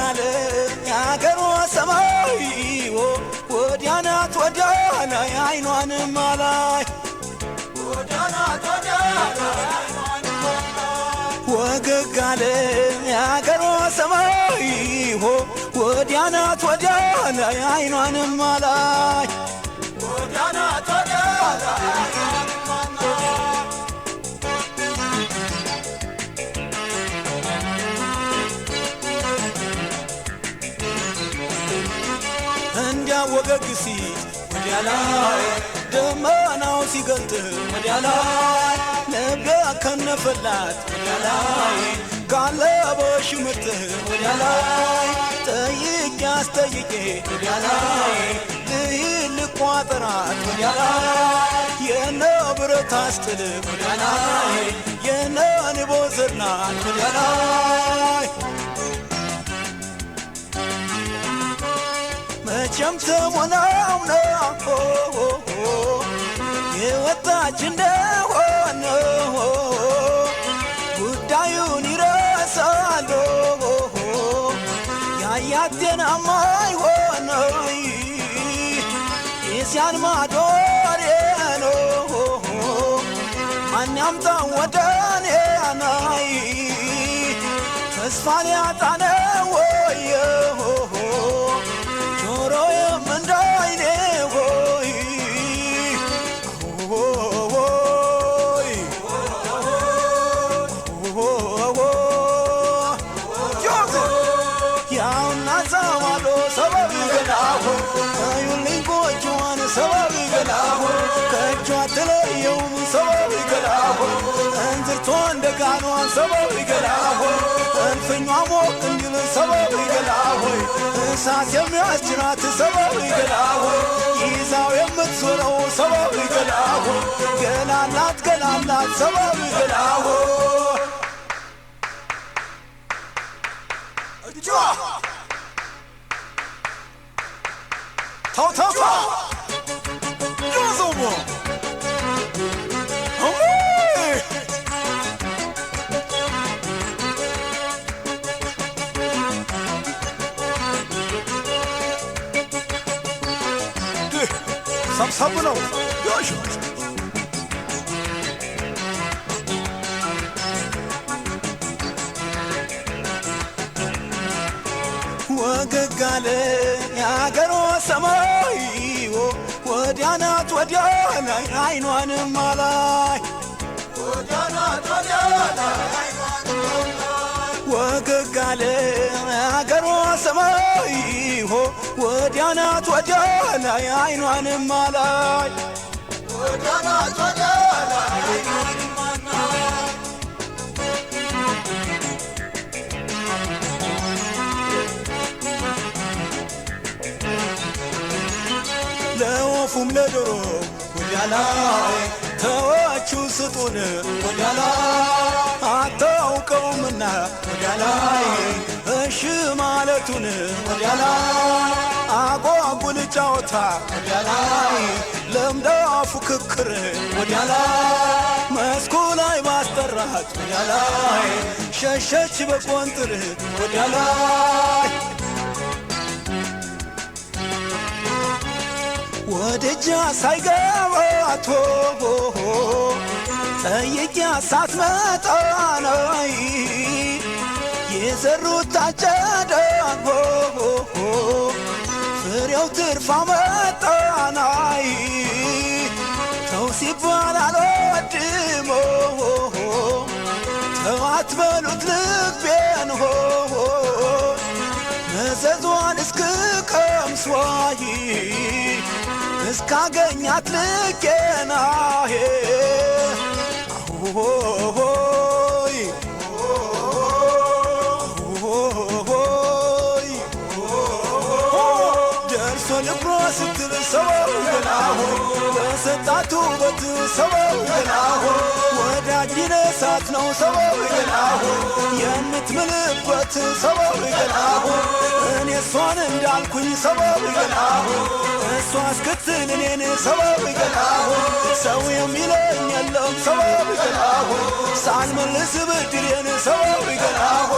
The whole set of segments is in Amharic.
ወገጋለ ያገሯ ሰማይ ወዲያናት ወዲያና አይኗን ማላይ ወዲያናት ወዲያና ወገጋለ ያገሯ ሰማይ ወዲያናት ወዲያና አይኗን ማላይ ወዲያናት ወዲያና እንዲያ ወገግሲ ወዲያላይ ደመናው ሲገልጥ ወዲያላይ ልቤ ከነፈላት ወዲያላይ ጋለቦሽ ምርጥ ወዲያላይ ጠይቄ አስጠይቄ ወዲያላይ ልቋጥራት ወዲያላይ የነብረት አስጥል ወዲያላይ የነንቦ ዝርናት ወዲያላይ መቼም ተሞናው ነው የወጣች እንደሆነ ጉዳዩን ይረሳል ያያቴን አማይሆን የሲያን ማዶሬ ነው ማን ያምጣው ወደኔ ናይ ተስፋን ያጣነ ወይ ሰባዊ ገላሁ ከእጇ አትለየውም ሰባዊ ገላሁ እንዝርቷ እንደ ጋኗን ሰባዊ ገላሁ እልፍኟ ሞቅ እንዲል ሰባዊ ገላሁ እሳት የሚያስጭናት ሰባዊ ገላሁ ይዛው የምትዞረው ሰባዊ ገላሁ ገላላት ገላላት ሰባዊ ገላሁ እጇ ታውታፋ Jozomo Amore Sapsapno Yosho ወገጋለ ያገሯ ሰማይ ወዲያናት ወዲያና አይኗን ማላይ ወዲያናት ወዲያና አይኗን ማላይ ወገጋለ ያገሯ ሰማይ ወዲያናት ወዲያና አይኗን ማላይ ወዲያናት ወዲያና አይኗን ማላይ ለወፉም ለዶሮ ወዲያላይ ተዋችሁ ስጡን ወዲያላይ አታውቀውምና ወዲያላይ እሺ ማለቱን ወዲያላይ አጓጉል ጫወታ ወዲያላይ ለምዳ ፉክክር ወዲያላይ መስኩ ላይ ማስጠራት ወዲያላይ ሸሸች በቆንጥር ወዲያላይ ወደጃ ሳይገባቶ ጠይቄ ሳትመጣ ናይ የዘሩት ታጨደ ፍሬው ትርፍ አመጣ ናይ ተው ሲባል አልወድም ተው አትበሉት ልቤን መዘዟን እስክቀምስዋይ እስካገኛት ልኬናሄ አሆይ ደርሶ ልብሮ ስትል ሰው ገላሁ በሰጣቱ በት ሰው ገላሁ ወዳጅ ነሳት ነው ሰው ገላሁ የምትምልበት ሰው ገላሁ እኔ እሷን እንዳልኩኝ ሰው ገላሁ እሷ እስክትል እኔን ሰው ገላሁ ሰው የሚለኝ የለም ሰው ገላሁ ሳልመልስ ብድሬን ሰው ገላሁ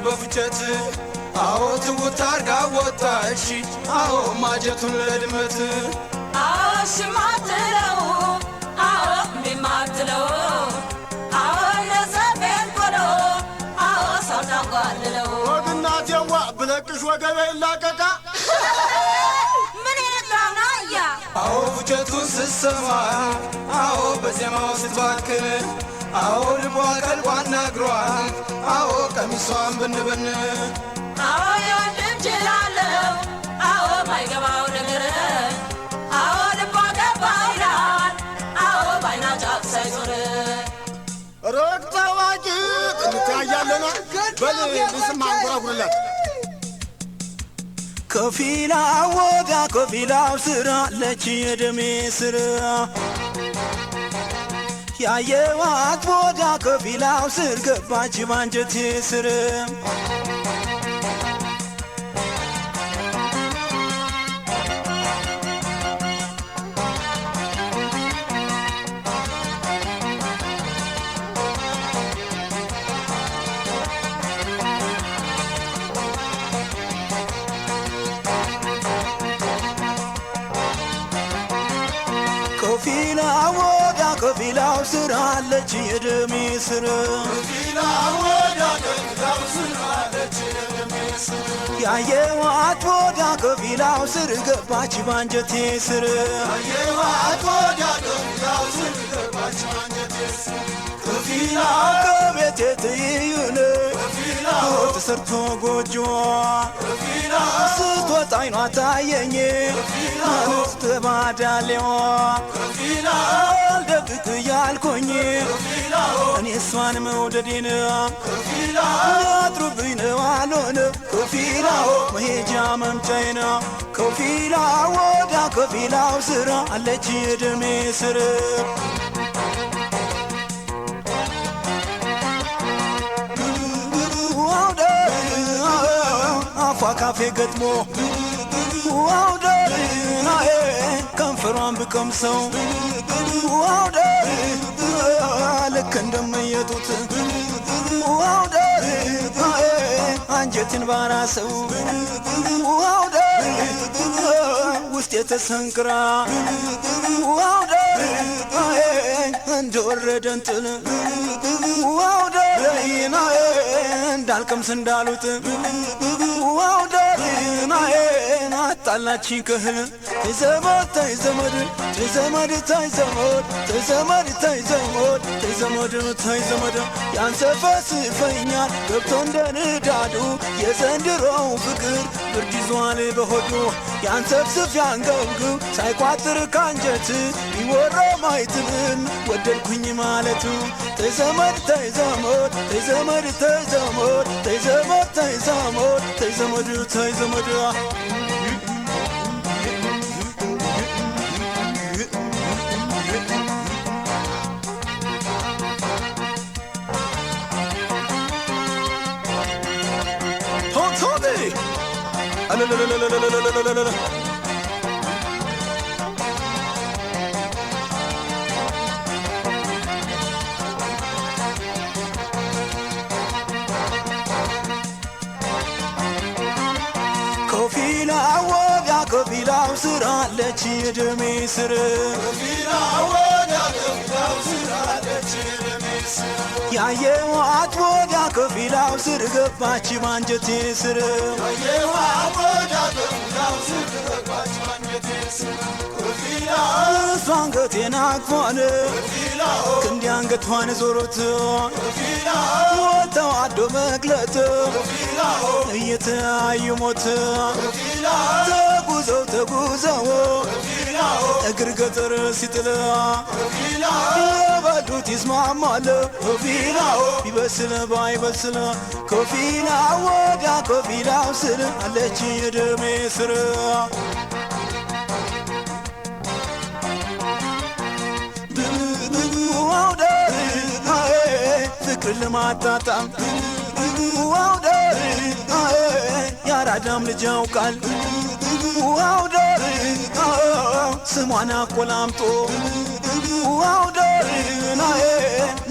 በፍጨት አዎ ትውታርጋ ወጣሽ አዎ ማጀቱን ለድመት አዎ ሽማትለው አዎ ቢማትለው አዎ ለሰፈን ቆሎ አዎ ሳውጣቋልለው ወግናቴዋ ብለቅሽ ወገቤ ይላቀቃ ምን ይነግራውናያ አዎ ፍጨቱን ስትሰማ አዎ በዜማው ስትባክን አዎ ልቧ ቀልቧን ነግሯት አዎ ቀሚሷን ብንብን አዎ የወንድም ጅላለው አዎ ማይገባው ነገር አዎ ልቧ ገባ ይላል አዎ ባይና ጫፍ ሳይዞር ረግጣ ዋቂ እንታያለና በል ልስማ አንጎራጉርላት ከፊላ ወዳ ከፊላው ስራ ለች የደሜ ስራ ያየዋት ወዳ ከፊላው ስር ገባች ባንጀቴ ስር ከፊላ ወዳ ከፊላው ስር አለች የደሜ ስር ከፊላ ወዳ ከፊላው ስር አለች የደሜ ስር ያየዋት ወዳ ከፊላው ስር ገባች ባንጀቴ ስር ያየዋት ወዳ ከፊላው ስር ገባች ባንጀቴ ስር ከፊላ ከቤቴ ትይዩን ከፊላ ተሰርቶ ጎጆዋ ከፊላ ስትወጣ አይኗ ታየኝ ስትባዳሌዋ ከፊላ አልደብቅ እያልኩኝ ከፊላ እኔ እሷን መውደዴን ከፊላ ሊያጥሩብኝ ነው አልሆነ ከፊላ መሄጃ መምጫዬን ከፊላ ወዳ ከፊላው ስራ አለች የደሜ ስር አፏ ካፌ ገጥሞ ዋውደር ከንፈሯን ብቀምሰው ዋውደር ልክ እንደመየጡት ዋውደር አንጀትን ባራሰው ዋውደር ውስጥ የተሰንቅራ ዋውደር እንደወረደ እንጥል ዋውደር እንዳልቀምስ እንዳሉት ዋውደር አጣላችኝ ክህል ተዘመድ ተዘመድ ተዘመድ ተዘመድ ተዘመድ ተዘመድ ተዘመድ ተዘመድ ያንሰፈስፈኛል ገብቶ እንደ ንዳዱ የዘንድሮው ፍቅር ብርድ ይዟል በሆዱ ያንሰፍስፍ ያንገብግብ ሳይቋጥር ካንጀት ቢወራ ማይትምን ወደድኩኝ ማለቱ ተዘመድ ተዘመድ ተዘመድ ተዘመድ ተዘመድ ተዘመድ ተዘመድ ተዘመድ ከፊላ ወጋ ከፊላው ስር አለች የደሜ ስር ከፊላ ወዲያ ከፊላው ስር አለች የደሜ ስር ያየዋት ወዲያ ከፊላው ስር ገባች ባንጀቴ ስር ያየዋት ወዲያ ከፊላው ስር ገባች ባንጀቴ ስር ከፊላ እሷ አንገቴን አቅፏን ከፊላ ክንዴ አንገቷን ዞሮት ከፊላ ተዋዶ መግለጥ ከፊላ እየተያዩ ሞት ከፊላ ተጉዘው ከፊላ እግር ገጠር ሲጥል ከፊላ በሉት ይስማማል ከፊላው ቢበስል ባይበስል ከፊላ ወዲያ ከፊላው ስር አለች የደሜ ስር ፍቅር ለማጣጣም ዋውደር ያራዳም ልጅ ያውቃል ዋውደር ስሟን አቆላምጦ ዋውደር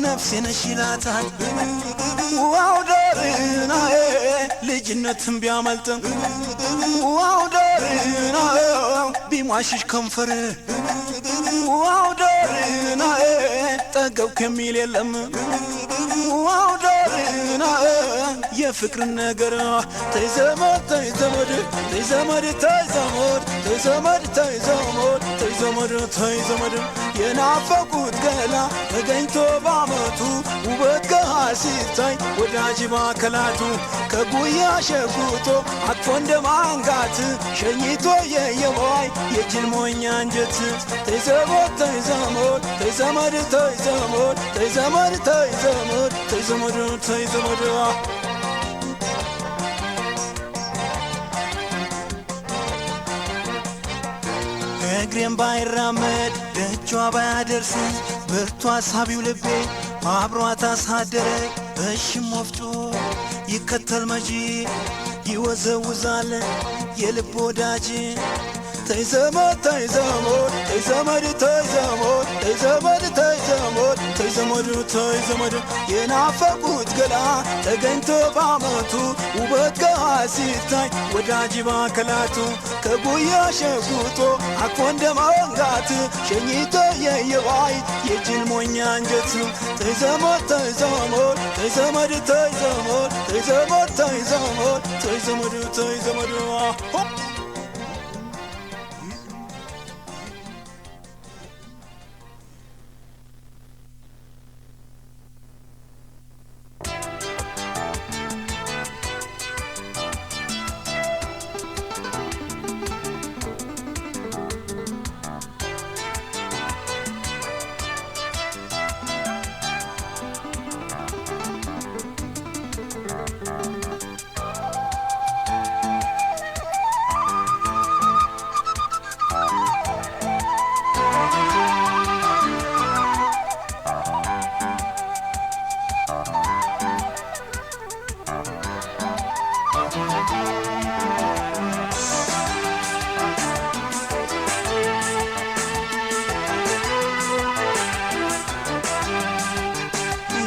ነፍሴ ነሽ ይላታል ዋውደር ልጅነትም ቢያመልጥም ዋውደር ቢሟሽሽ ከንፈር ዋውደር ጠገብኩ የሚል የለም ዋውደር የፍቅርን ነገር ተይዘመድ ተይዘመድ ተይዘመድ ተይዘመድ ተይዘመድ ተይዘመድ ተይዘመድ ተይዘመድ የናፈቁት ገላ ተገኝቶ ባመቱ ውበት ገሃር ሲታይ ወዳጅ ባከላቱ ከጉያ ሸጉቶ አቅፎ እንደማንጋት ሸኝቶ የየዋይ የጅል ሞኛ አንጀት ተይዘመድ ተይዘመድ ተይዘመድ ተይዘመድ ተይዘመድ ተይዘመድ ተይዘመድ ተይዘመድ እግሬም ባይራመድ ደጇ ባያደርስ ብርቱ አሳቢው ልቤ አብሯት አሳደረ እሽም ወፍጮ ይከተል መጂ ይወዘውዛል የልብ ወዳጅ ተይዘመድ ተይዘመድ ተይዘመድ ተይዘመድ ተይዘመድ ተይዘመድ ተይዘመድ ተይዘመድ የናፈቁት ገላ ተገኝቶ ባመቱ ውበት ገሃር ሲታይ ወዳጅ ባከላቱ ከጉያ ሸጉጦ አቅፎ እንደማንጋት ሸኝቶ የየዋይ የጅል ሞኛ አንጀት ተይዘመድ ተይዘመድ ተይዘመድ ተይዘመድ ተይዘመድ ተይዘመድ ተይዘመድ ተይዘመድ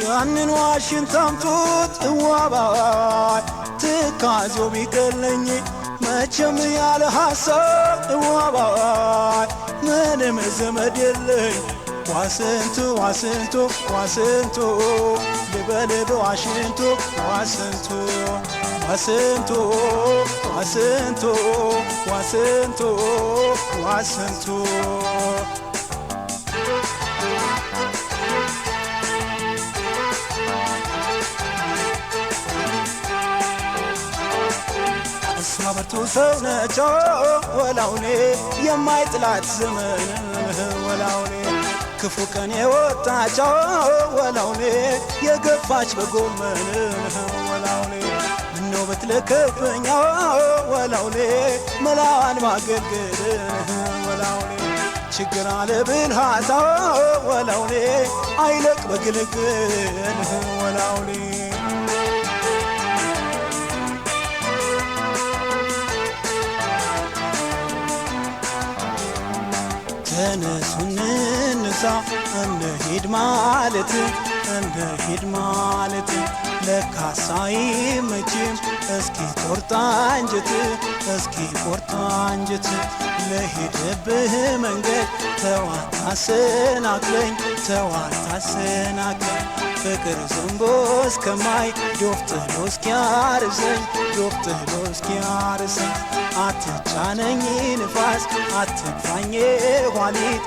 ያንን ዋሽንት አምጡት እዋባይ ትካዞ ቢገለኝ መቼም ያለ ሐሳብ እዋባይ ምንም ዘመድ የለኝ ዋስንቱ ዋስንቱ ዋስንቱ ልበል በዋሽንቱ ዋስንቱ ዋስንቱ ዋስንቱ ዋስንቱ ዋስንቱ ብርቱ ሰው ነች ወላውኔ የማይጥላት ዘመን ወላውኔ ክፉ ቀን የወጣች ወላውኔ የገፋች በጎመን ወላውኔ ምነው ብትልክብኝ ወላውኔ መላዋን ማገልገል ወላውኔ ችግር አለ ብልሃት ወላውኔ አይለቅ በግልግል ወላውኔ ተነሱን እንሳ እንሂድ ማለት እንሂድ ማለት ለካሳ አይመችም እስኪ ቆርጣ አንጀት ለሄደብህ መንገድ ተው አታሰናክለኝ ፍቅር ዘንቦ እስከማይ ዶፍ ጥሎ እስኪያርሰኝ አትጫነኝ ንፋስ አትግፋኝ ኋሊት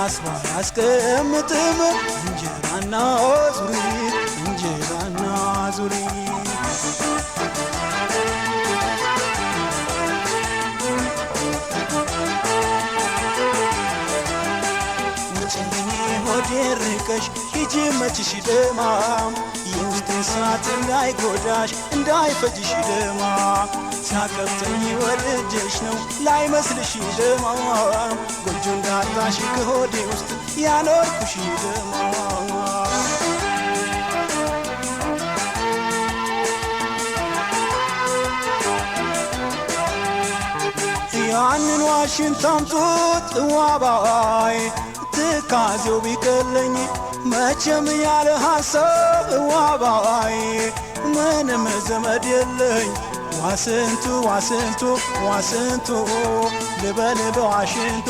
አስሮ አያስቀምጥም እንጀራና ዙሪት ርቀሽ ሂጂ መችሽ ደማም የውስጤን እሳት እንዳይጎዳሽ እንዳይፈጅሽ ደማም ሲያቀብጠኝ ወድጄሽ ነው ላይመስልሽ ደማም ጎጆ እንዳጣሽ ከሆዴ ውስጥ ያኖርኩሽ ደማም ያንን ዋሽንት አምጡት ዋባይ ትካዜው ቢቀለኝ መቼም ያለ ሐሳብ ዋባይ ምንም ዘመድ የለኝ ዋስንቱ ልበል በዋሽንቱ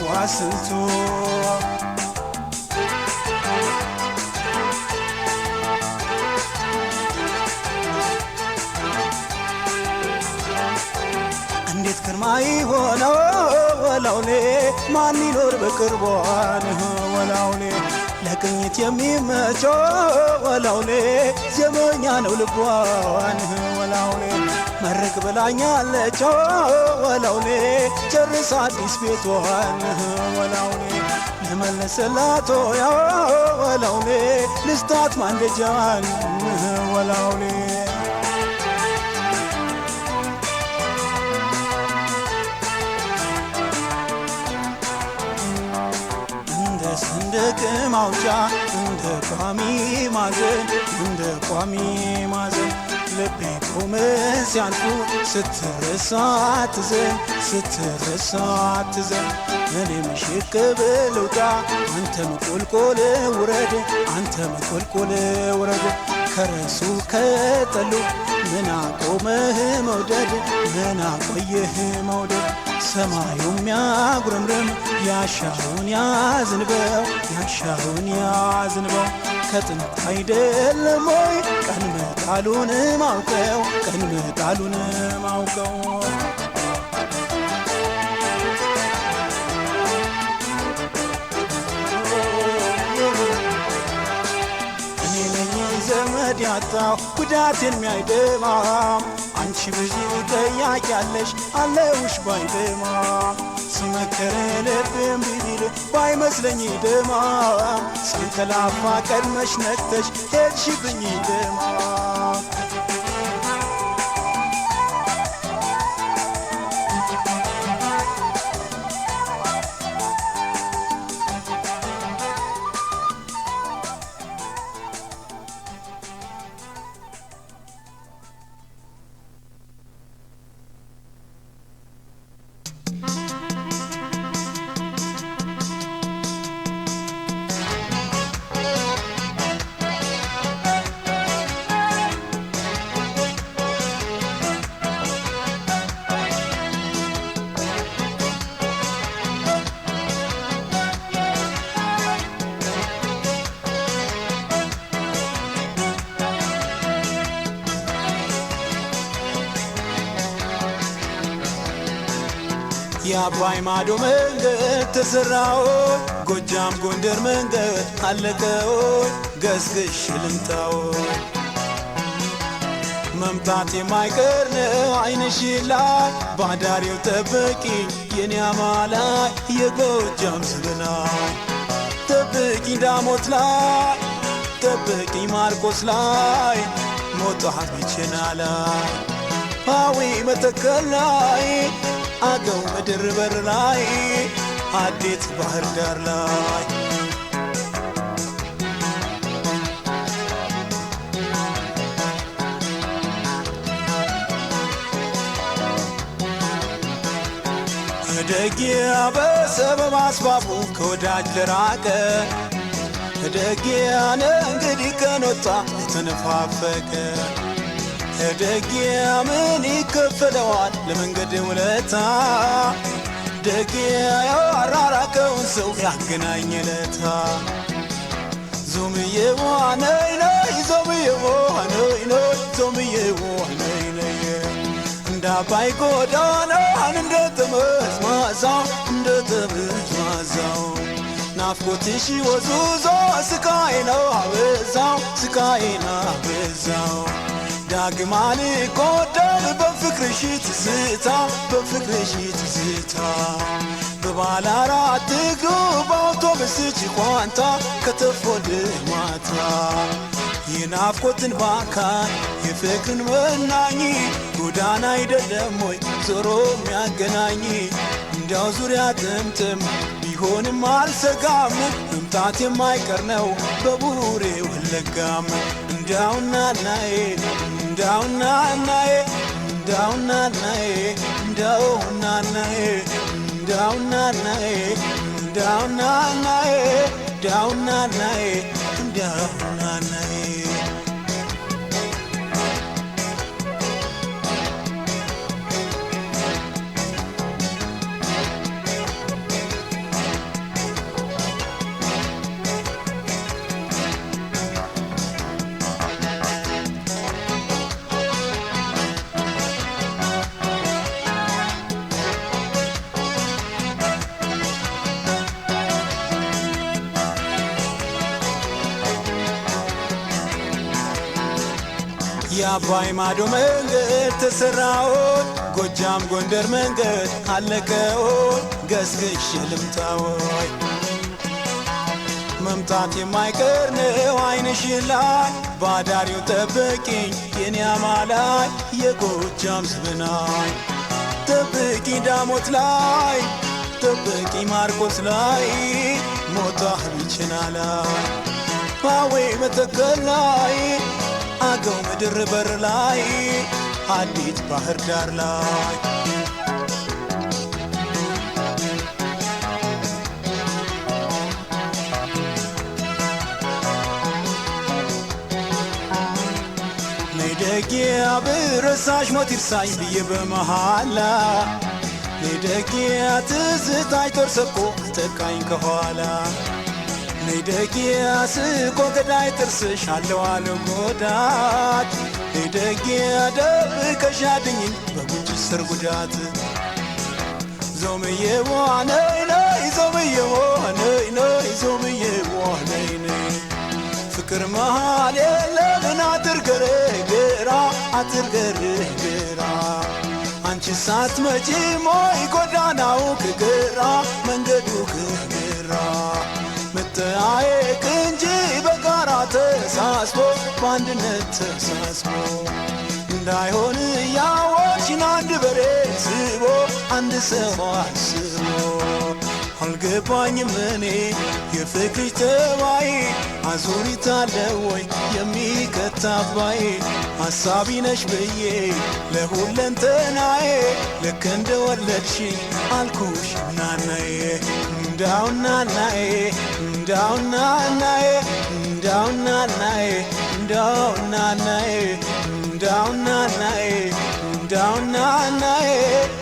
ዋስንቱ እንዴት ግርማይ ሆነው ወላውሌ ማን ይኖር በቅርቧን ወላውሌ ለቅኝት የሚመቸው ወላውሌ ዘመኛ ነው ልቧን ወላውሌ መርቅ ብላኛለች ወላውሌ ጨርሳ አዲስ ቤቷን ወላውሌ ለመለሰላት ያ ወላውሌ ልስታት ማንደጃን ወላውሌ ሰንደቅ ማውጫ እንደ ቋሚ ማዘን ልቤ ቆመ ሲያልፉ ስትረሳ ትዘን እኔም ሽቅብ ልውጣ አንተም ቁልቁል ውረድ ከረሱ ከጠሉ ምን አቆመህ መውደድ ምን አቆየህ መውደድ ሰማዩ የሚያጉረምርም ያሻውን ያዝንበው ከጥንት አይደለም ወይ ቀን መጣሉን ማውቀው እኔ ነኝ ዘመድ ያጣው ጉዳቴን የሚያይደማም አንቺ ብዙ ጠያቂያለሽ አለውሽ ባይደማም ስመከረ ልቤም ቢል ባይመስለኝ ደማም ሳንከላፋ ቀድመሽ ነቅተሽ ሄድሽብኝ ደማም የአባይ ማዶ መንገድ ተሰራው ጎጃም ጎንደር መንገድ አለቀው ገስግሽ ልምጣው መምጣት የማይቀር ነው አይንሽ ላይ ባዳሪው ጠብቂ የኔ አማላይ የጎጃም ስብና ጠብቂ ዳሞት ላይ ጠብቂ ማርቆስ ላይ ሞጣት ብቸና ላይ አዊ መተከል ላይ አገው ምድር በር ላይ አዴት ባህር ዳር ላይ ደጊያ በሰበብ አስባቡ ከወዳጅ ለራቀ ደጊያን እንግዲህ ከኖታ ተነፋፈቀ ደጊያ ምን ይከፈለዋል ለመንገድ ውለታ ደጊያ ያራራቀውን ሰው ያገናኘለታ ዞምዬ ዋነይ ነይ ዞምዬ ዋነይ ነይ ዞምዬ ዋነይ ነይ እንዳባይ ጎዳና እንደተመዝማዛው ናፍቆትሽ ወዙዞ ስቃይና አበዛው ዳግማ ልጎዳም በፍቅርሽ ትዝታ በባለ አራት እግሩ በአውቶብስ ጭቋንታ ከተፍ ወደ ማታ የናፍቆትን ባካን የፍቅርን መናኝ ጎዳና አይደለም ወይ ዞሮ የሚያገናኝ እንዲያው ዙሪያ ጥምጥም ቢሆንም አልሰጋም መምጣት የማይቀር ነው በቡሬ ወለጋም እንዳውና ናዬ እንዳውና ናዬ እንዳውና ናዬ እንዳውና ናዬ እንዳውና ናዬ እንዳውና ናዬ እንዳውና ናዬ እንዳውና ናዬ የአባይ ማዶ መንገድ ተሰራውን ጎጃም ጎንደር መንገድ አለቀውን ገስግሽ ልምጣወይ መምጣት የማይቀር ነው አይንሽ ላይ ባዳሪው ጠብቂኝ የኔ አማላይ የጎጃም ስብናይ ጠብቂ ዳሞት ላይ ጠብቂ ማርቆስ ላይ ሞታ ብችና ላይ ባዌ መተከል ላይ አገው ምድር በር ላይ አዲት ባህር ዳር ላይ ነይደጊያ ብረሳሽ ሞት ይርሳኝ ብዬ በመሃላ ነይደጊያ ትዝታኝ ተርሰቆ ተቃኝ ከኋላ ነይደጊያ ስቆ ገዳይ ጥርስሽ አለው ጎዳት ነይደጊያ ደብቀሽ አድኝኝ በጉንጭ ስር ጉዳት ዞምዬ ዋነይ ነይ ዞምዬ ዋነይ ነይ ዞምዬ ዋነይ ነይ ፍቅር መሃል የለምን አትርገረግራ አንቺ ሳትመጪ ሞይ ጎዳናው ከግራ መንገዱ ከግራ መተያየቅ እንጂ በጋራ ተሳስቦ በአንድነት ተሳስቦ እንዳይሆን ያወችን አንድ በሬ ስቦ አንድ ሰው አስቦ አልገባኝም እኔ የፍቅርሽ ተባይ አዙሪት አለ ወይ የሚከታባይ ሐሳቢ ነሽ ብዬ ለሁለንተናዬ ልክ እንደወለድሽኝ አልኩሽ ናናዬ እንዳውና ናዬ እንዳውና ናዬ እንዳውና ናዬ እንዳውና ናዬ እንዳውና ናዬ እንዳውና ናዬ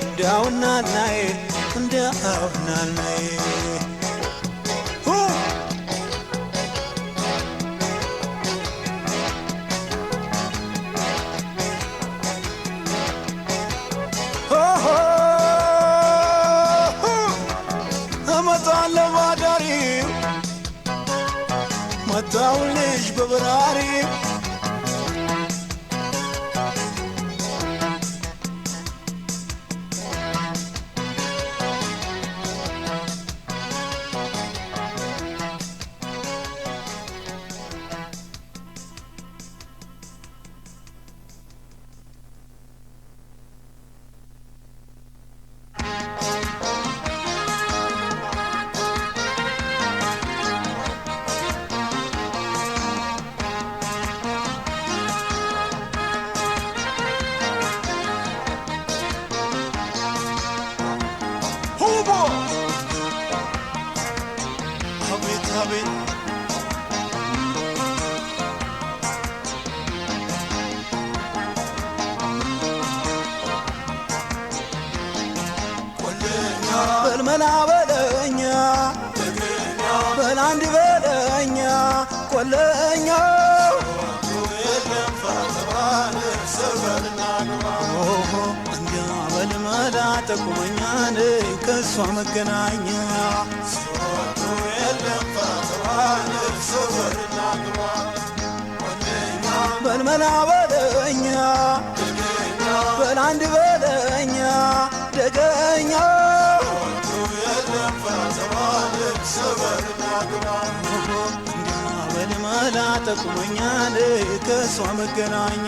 እንዳውና ናዬ እንዳውና ናዬ እመጣለሁ ባዳሪው መጣሁልሽ በበራሪው በልመና በለኛ በላንድ በለኛ ቆለኛ እንዲያ በልመና ጠቁመኛን ከእሷ መገናኛ በልመና በለኛ በላንድ በለኛ ደገኛ በልመና ጠቁመኛን ከእሷ መገናኛ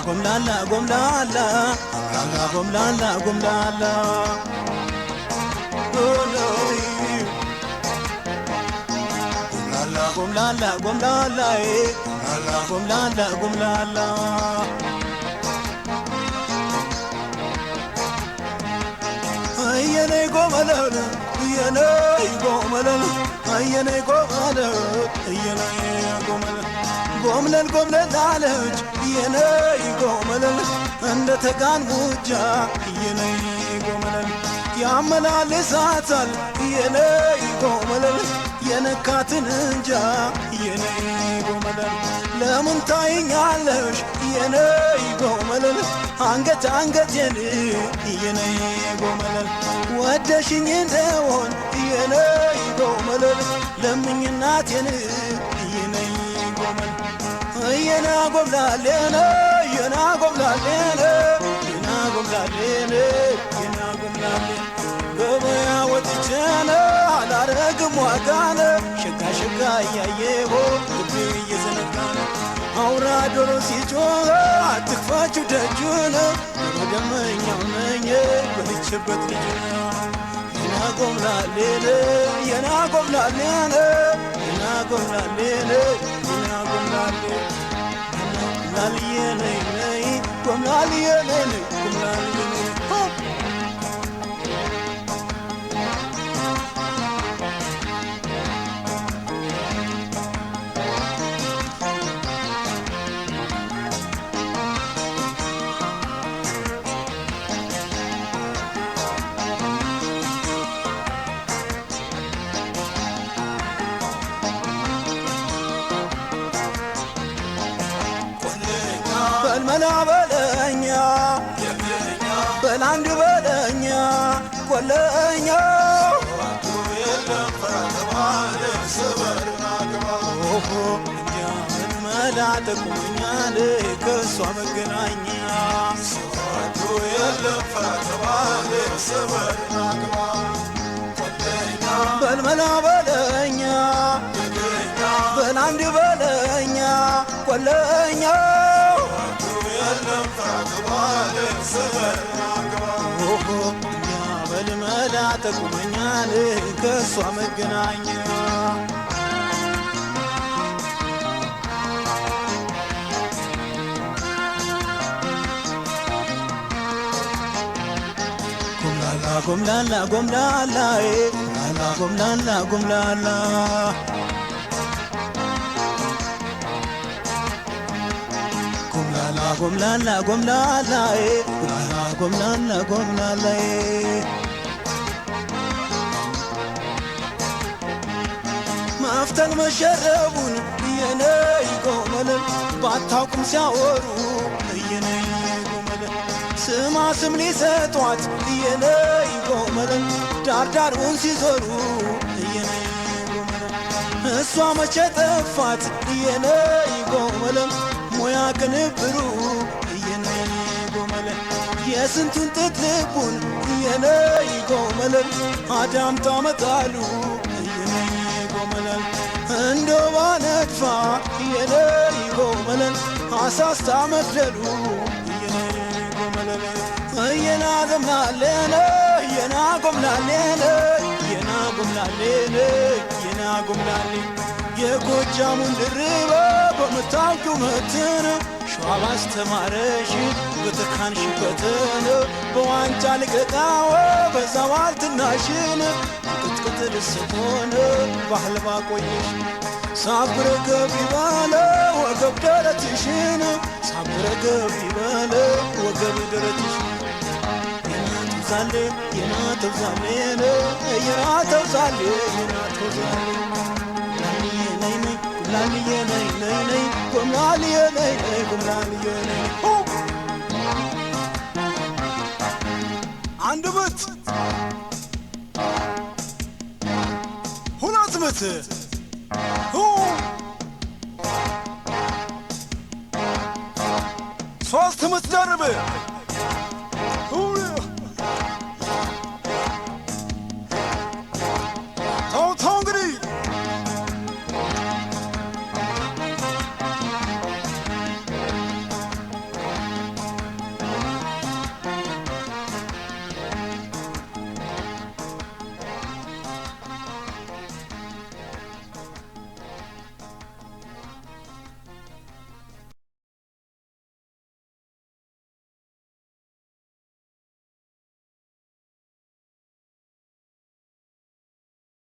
ጎምላላ ጎምላላ ጎምላላ ጎምላላ ጎምላላ ጎምላላ ጎምላላ ጎምላላ አየነይ ጎመለለ አየነይ ጎመለለ አየነይ ጎመለለ አየነይ ጎመለለ ጎምለል ጎምለል አለች የነይ ጎመለል እንደ ተጋን ሙጃ የነይ ጎመለል ያመላልሳታል የነይ ጎመለል የነካትን እንጃ የነይ ጎመለል ለምን ታይኛለሽ የነይ ጎመለል አንገት አንገቴን የነይ ጎመለል ወደሽኝ እንደሆን የነይ ጎመለል ለምኝ እናቴን የነይ ጎመለል የና ጎምላሌነ የና ጎምላሌነ የና ጎምላሌነ የና ጎምላሌ ገበያ ወጥቼነ አላረግም ዋጋነ ሸጋ ሸጋ እያየሆ ልቤ እየዘነጋነ አውራ ዶሮ ሲጮኸ አትክፋችሁ ደጁነ በመደመኛው ነኝ በልቼበት ልጅነ የና ጎምላሌነ የና ጎምላሌነ የና ጎምላሌነ የና ጎምላሌ ጎምላልዬ ነይ ነይ ጎምላልዬ ነይ ነይ ጎምላልዬ ነይ በልመና በለኛ በላንድ በለኛ ቆለኛ በልመና ጠቁመኛል ከእሷ መገናኛ በልመና በለኛ በላንድ በለኛ ቆለኛ በልመና ጠቁመኛል ከእሷ መገናኛ ጎምላላ ጎምላላ ጎምላላ ጎምላላ ጎምላላ ጎምላላ ጎምላላ ጎምላላ ማፍተን መሸረቡን የነይ ጎመለል ባታውቁም ሲያወሩ የነይ ጎመለል ስማ ስም ሊሰጧት የነይ ጎመለል ዳርዳሩን ሲዞሩ የነይ ጎመለል እሷ መቼ ጠፋት የነይ ጎመለል ሙያ ቅንብሩ የነይ ጎመለል የስንቱን ጥጥ ልቡን የነይ ጎመለል አዳምጣ መጣሉ የነይ ጎመለል እንደ ባነድፋ የነይ ጎመለል አሳስታ መግደሉ የነይ ጎመለል የና ጎምላሌነ የና ጎምላሌነ የና ጎምላሌነ የና ጎምላሌ የጎጃሙን ድርባ በምታውቂው መትን ሸዋ ባስተማረሽ በተካንሽበትን በዋንጫ ልቀጣው በዛዋልትናሽን ቅጥቅጥ ልስቶን ባህል ባቆየሽ ሳብረገብ ይበለ ወገብ ደረትሽን ሳብረገብ ይበለ ወገብ ደረትሽን የናተውዛሌ የናተውዛሌን የናተውዛሌ የናተውዛሌ ነይ ነይ ጉምላልዬ ነይ ነይ ነይ ጉምላልዬ ነይ ነይ ጉምላልዬ ነይ አንድ ምት ሁለት ምት ሶስት ምት ደርብ